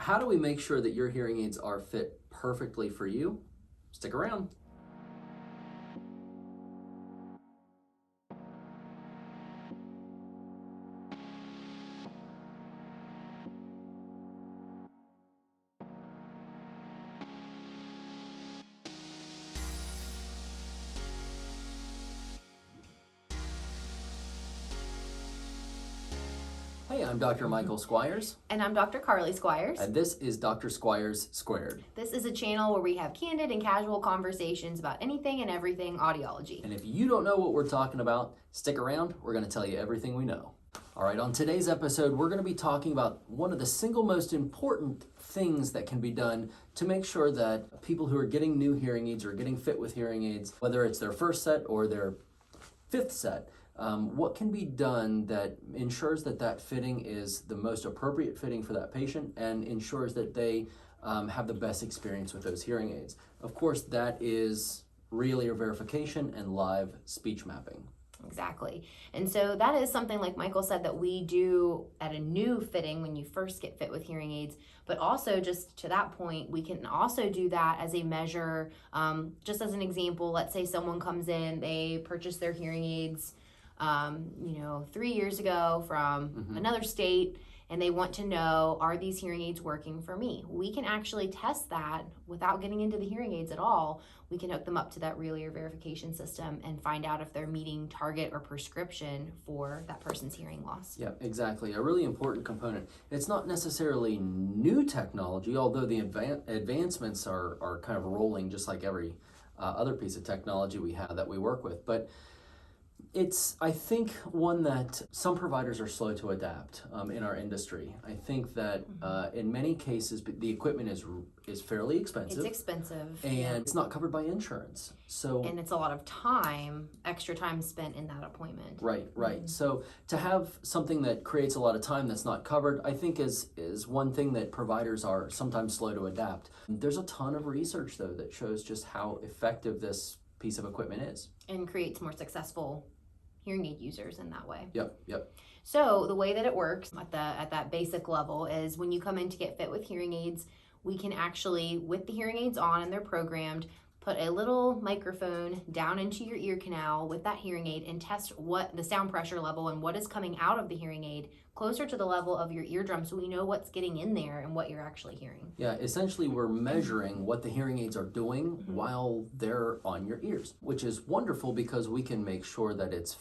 How do we make sure that your hearing aids are fit perfectly for you? Stick around. Hey, I'm Dr. Michael Squires. And I'm Dr. Carly Squires. And this is Dr. Squires Squared. This is a channel where we have candid and casual conversations about anything and everything audiology. And if you don't know what we're talking about, stick around. We're going to tell you everything we know. All right, on today's episode, we're going to be talking about one of the single most important things that can be done to make sure that people who are getting new hearing aids or getting fit with hearing aids, whether it's their first set or their fifth set, what can be done that ensures that that fitting is the most appropriate fitting for that patient and ensures that they have the best experience with those hearing aids. Of course, that is real ear verification and live speech mapping. Exactly. And so that is something, like Michael said, that we do at a new fitting when you first get fit with hearing aids. But also, just to that point, we can also do that as a measure. Just as an example, let's say someone comes in, they purchase their hearing aids 3 years ago from another state, and they want to know, are these hearing aids working for me? We can actually test that without getting into the hearing aids at all. We can hook them up to that real ear verification system and find out if they're meeting target or prescription for that person's hearing loss. Yeah, exactly. A really important component. It's not necessarily new technology, although the advancements are kind of rolling just like every other piece of technology we have that we work with. But it's, I think, one that some providers are slow to adapt in our industry. I think that in many cases, the equipment is fairly expensive. It's expensive. And it's not covered by insurance. And it's a lot of time, extra time spent in that appointment. Right. So to have something that creates a lot of time that's not covered, I think is one thing that providers are sometimes slow to adapt. There's a ton of research, though, that shows just how effective this piece of equipment is. And creates more successful hearing aid users in that way. Yep. So the way that it works at that basic level is when you come in to get fit with hearing aids, we can actually, with the hearing aids on and they're programmed, put a little microphone down into your ear canal with that hearing aid and test what the sound pressure level and what is coming out of the hearing aid closer to the level of your eardrum, so we know what's getting in there and what you're actually hearing. Yeah, essentially we're measuring what the hearing aids are doing while they're on your ears, which is wonderful because we can make sure that it's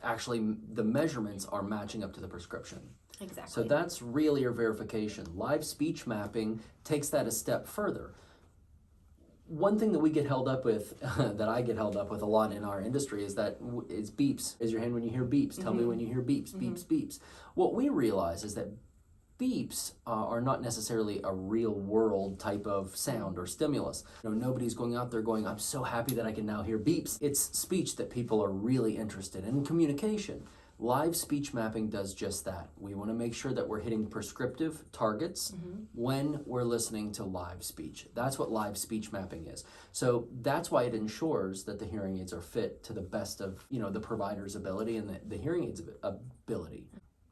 actually the measurements are matching up to the prescription. Exactly. So that's real ear verification. Live speech mapping takes that a step further. One thing that we get held up with, that I get held up with a lot in our industry, is beeps. Raise your hand when you hear beeps. Tell me when you hear beeps, beeps. What we realize is that beeps are not necessarily a real world type of sound or stimulus. Nobody's going out there going, I'm so happy that I can now hear beeps. It's speech that people are really interested in, communication. Live speech mapping does just that. We want to make sure that we're hitting prescriptive targets when we're listening to live speech. That's what live speech mapping is. So that's why it ensures that the hearing aids are fit to the best of the provider's ability and the hearing aids ability.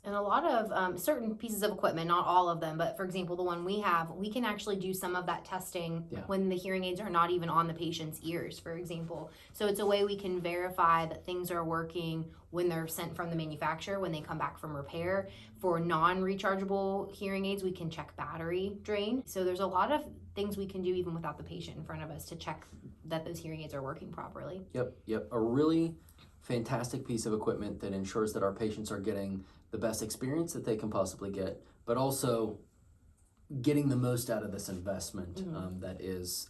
And a lot of certain pieces of equipment, not all of them, but for example, the one we have, we can actually do some of that testing when the hearing aids are not even on the patient's ears, for example. So it's a way we can verify that things are working when they're sent from the manufacturer, when they come back from repair. For non-rechargeable hearing aids, we can check battery drain. So there's a lot of things we can do even without the patient in front of us to check that those hearing aids are working properly. Yep. A really fantastic piece of equipment that ensures that our patients are getting the best experience that they can possibly get, but also getting the most out of this investment that is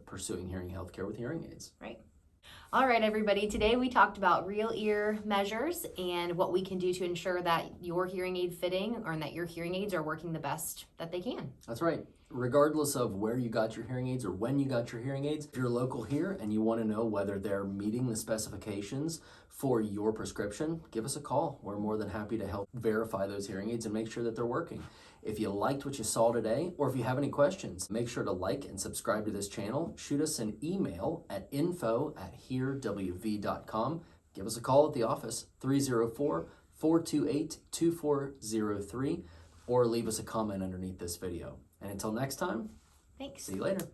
pursuing hearing healthcare with hearing aids. Right. All right, everybody. Today we talked about real ear measures and what we can do to ensure that your hearing aid fitting or that your hearing aids are working the best that they can. That's right. Regardless of where you got your hearing aids or when you got your hearing aids, if you're local here and you want to know whether they're meeting the specifications for your prescription, give us a call. We're more than happy to help verify those hearing aids and make sure that they're working. If you liked what you saw today, or if you have any questions, make sure to like and subscribe to this channel. Shoot us an email at info@hearwv.com. Give us a call at the office, 304-428-2403, or leave us a comment underneath this video. And until next time, Thanks. see you later.